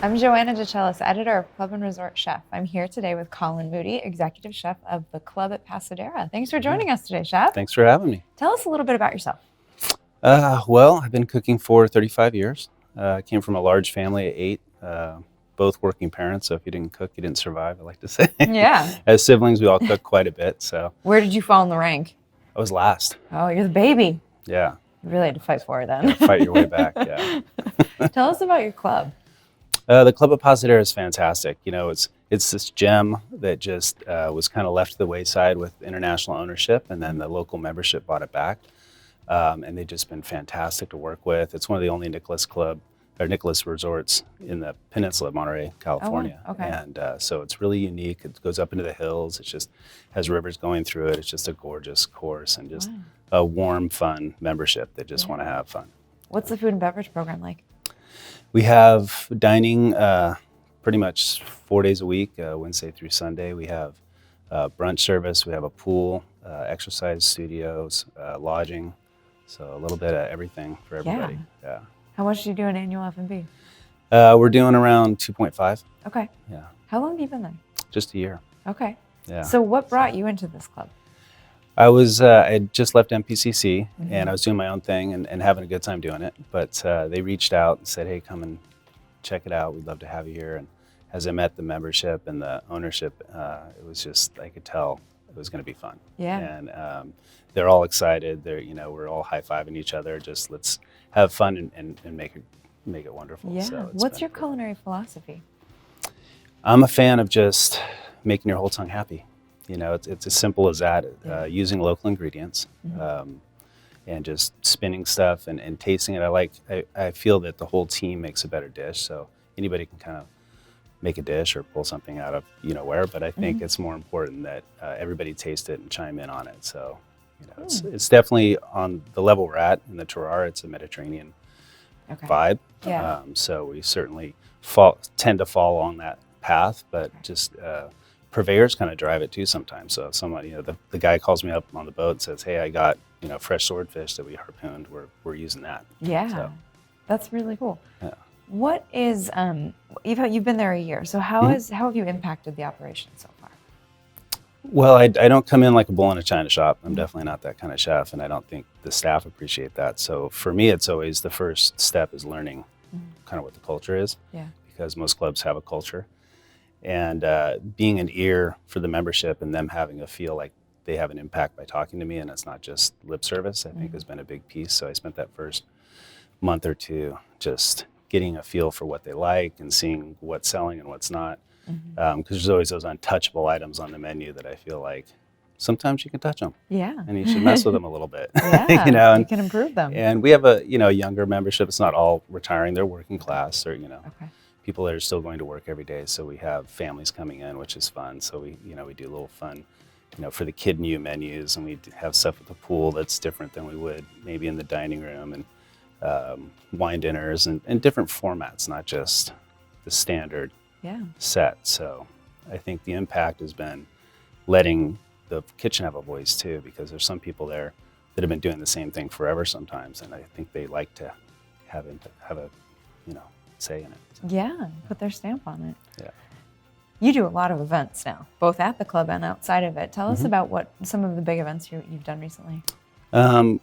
I'm Joanna DeCellis, editor of Club and Resort Chef. I'm here today with Colin Moody, executive chef of the club at Pasadera. Thanks for joining us today, Chef. Thanks for having me. Tell us a little bit about yourself. Well, I've been cooking for 35 years. I came from a large family of 8, both working parents. So if you didn't cook, you didn't survive, I like to say. Yeah. As siblings, we all cooked quite a bit. So Where did you fall in the rank? I was last. Oh, you're the baby. Yeah. You really had to fight for it then. Yeah, fight your way back. Yeah. Tell us about your club. The club at Pasadera is fantastic. You know, it's this gem that just was kind of left to the wayside with international ownership, and then the local membership bought it back. And they've just been fantastic to work with. It's one of the only Nicholas resorts in the peninsula of Monterey, California. Oh, okay. And so it's really unique. It goes up into the hills. It just has rivers going through it. It's just a gorgeous course and just a warm, fun membership that just want to have fun. What's the food and beverage program like? We have dining pretty much 4 days a week, Wednesday through Sunday. We have brunch service. We have a pool, exercise studios, lodging. So a little bit of everything for everybody. Yeah. How much do you do in annual F&B? We're doing around 2.5. Okay. Yeah. How long have you been there? Just a year. Okay. Yeah. So what brought you into this club? I had just left MPCC and I was doing my own thing and having a good time doing it. But they reached out and said, hey, come and check it out. We'd love to have you here. And as I met the membership and the ownership, it was just, I could tell it was going to be fun. Yeah. And they're all excited. We're all high-fiving each other. Just let's have fun and make it wonderful. Yeah. So What's your culinary philosophy? I'm a fan of just making your whole tongue happy. You know, it's as simple as that, using local ingredients and just spinning stuff and tasting it. I feel that the whole team makes a better dish, so anybody can kind of make a dish or pull something out of where, but I think it's more important that everybody taste it and chime in on it. So, it's definitely on the level we're at in the terroir. It's a Mediterranean vibe. Yeah. So we certainly tend to fall on that path, but just purveyors kind of drive it too sometimes. So if somebody, the guy calls me up on the boat and says, hey, I got, fresh swordfish that we harpooned, we're using that. Yeah. So, that's really cool. Yeah. What is, you've been there a year, so how have you impacted the operation so far? Well, I don't come in like a bull in a china shop. I'm definitely not that kind of chef, and I don't think the staff appreciate that. So for me, it's always the first step is learning kind of what the culture is, because most clubs have a culture. And being an ear for the membership and them having a feel like they have an impact by talking to me, and it's not just lip service, I think has been a big piece. So I spent that first month or two just getting a feel for what they like and seeing what's selling and what's not. Because there's always those untouchable items on the menu that I feel like sometimes you can touch them. Yeah. And you should mess with them a little bit. Yeah, you can improve them. And we have a younger membership. It's not all retiring. They're working class or, people that are still going to work every day. So we have families coming in, which is fun. So we do a little fun, for the kid new menus, and we have stuff at the pool that's different than we would maybe in the dining room, and wine dinners and different formats, not just the standard set. So I think the impact has been letting the kitchen have a voice too, because there's some people there that have been doing the same thing forever sometimes, and I think they like to have a say in it. So. Yeah, put their stamp on it. Yeah. You do a lot of events now, both at the club and outside of it. Tell us about what some of the big events you've done recently.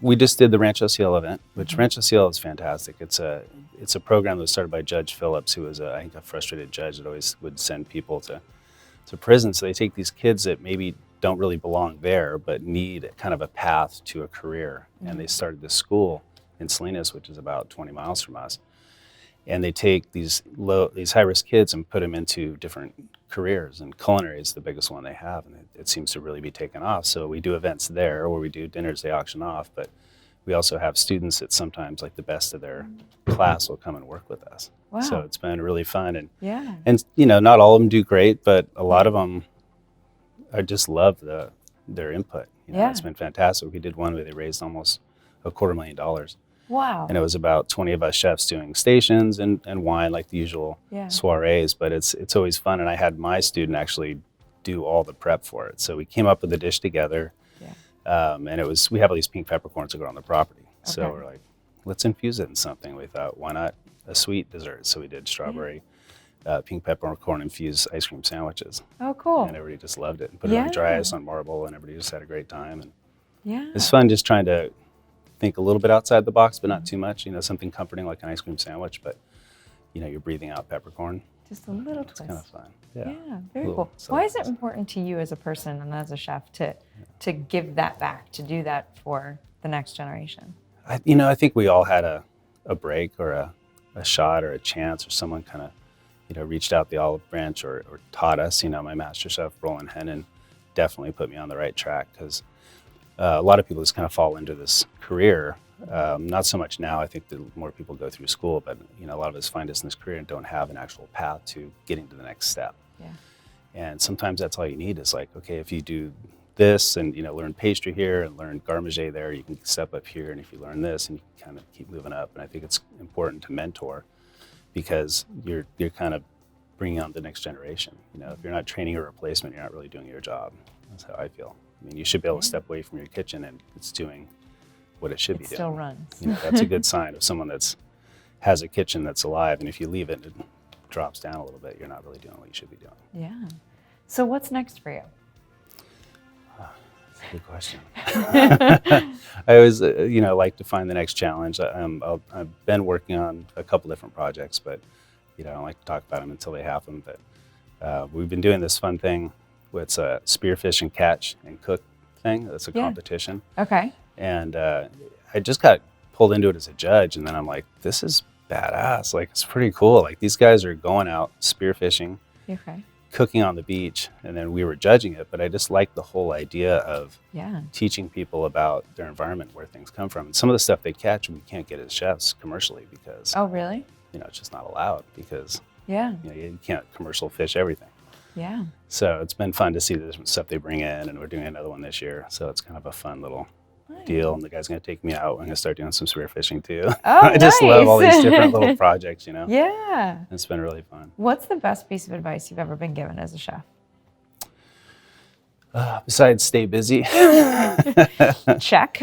We just did the Rancho Cielo event, which Rancho Cielo is fantastic. It's a program that was started by Judge Phillips, who was I think a frustrated judge that always would send people to prison. So they take these kids that maybe don't really belong there, but need kind of a path to a career. And they started this school in Salinas, which is about 20 miles from us. And they take these high-risk kids and put them into different careers, and culinary is the biggest one they have, and it seems to really be taken off. So we do events there, or we do dinners they auction off, but we also have students that sometimes, like the best of their class, will come and work with us. Wow. So it's been really fun, and and not all of them do great, but a lot of them I just love their input. It's been fantastic. We did one where they raised almost $250,000. Wow. And it was about 20 of us chefs doing stations and wine, like the usual soirees, but it's always fun. And I had my student actually do all the prep for it. So we came up with the dish together, and we have all these pink peppercorns that go on the property. Okay. So we're like, let's infuse it in something. We thought, why not a sweet dessert? So we did strawberry pink peppercorn infused ice cream sandwiches. Oh, cool. And everybody just loved it. Put it on dry ice on marble, and everybody just had a great time. And Yeah. it's fun just trying to think a little bit outside the box, but not too much. Something comforting like an ice cream sandwich, but you're breathing out peppercorn. Just a little twist. It's kind of fun. Yeah. Very cool. Why is it important to you as a person and as a chef to give that back, to do that for the next generation? I think we all had a break or a shot or a chance, or someone kind of reached out the olive branch or taught us. My master chef Roland Hennon definitely put me on the right track, because a lot of people just kind of fall into this career. Not so much now. I think that more people go through school, but a lot of us find us in this career and don't have an actual path to getting to the next step. Yeah. And sometimes that's all you need is like, okay, if you do this and learn pastry here and learn garmager there, you can step up here, and if you learn this, and you can kind of keep moving up. And I think it's important to mentor, because you're kind of bringing on the next generation. If you're not training a replacement, you're not really doing your job. That's how I feel. You should be able to step away from your kitchen and it's doing what it should be doing. It still runs. That's a good sign of someone has a kitchen that's alive, and if you leave it, it drops down a little bit. You're not really doing what you should be doing. Yeah. So what's next for you? That's a good question. I always, like to find the next challenge. I've been working on a couple different projects, but I don't like to talk about them until they happen. But we've been doing this fun thing. It's a spearfish and catch and cook thing. That's a competition. Okay. And I just got pulled into it as a judge, and then I'm like, this is badass. Like, it's pretty cool. Like, these guys are going out spearfishing, cooking on the beach, and then we were judging it. But I just like the whole idea of teaching people about their environment, where things come from. And some of the stuff they catch, we can't get as chefs commercially, because oh, really? It's just not allowed, because you can't commercial fish everything. Yeah. So it's been fun to see the different stuff they bring in, and we're doing another one this year. So it's kind of a fun little deal, and the guy's going to take me out. I'm going to start doing some spearfishing too. Oh, I just love all these different little projects, Yeah. It's been really fun. What's the best piece of advice you've ever been given as a chef? Besides stay busy. Check.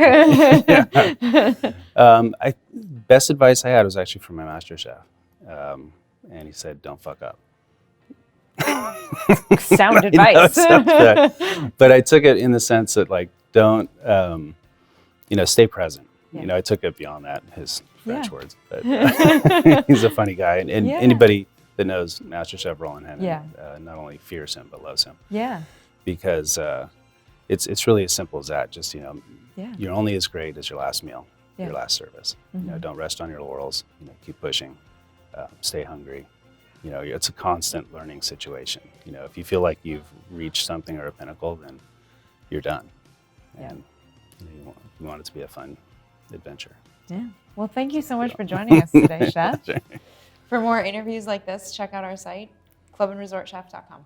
Best advice I had was actually from my master chef. And he said, don't fuck up. Sound advice. But I took it in the sense that, like, don't, stay present. I took it beyond that, his French words. But he's a funny guy. And anybody that knows Master Chef Roland Hennon not only fears him, but loves him. Yeah. Because it's really as simple as that. Just, you're only as great as your last meal, your last service. Don't rest on your laurels. Keep pushing. Stay hungry. It's a constant learning situation. If you feel like you've reached something or a pinnacle, then you're done. And you want it to be a fun adventure. Yeah. Well, thank you so much for joining us today, Chef. For more interviews like this, check out our site, clubandresortchef.com.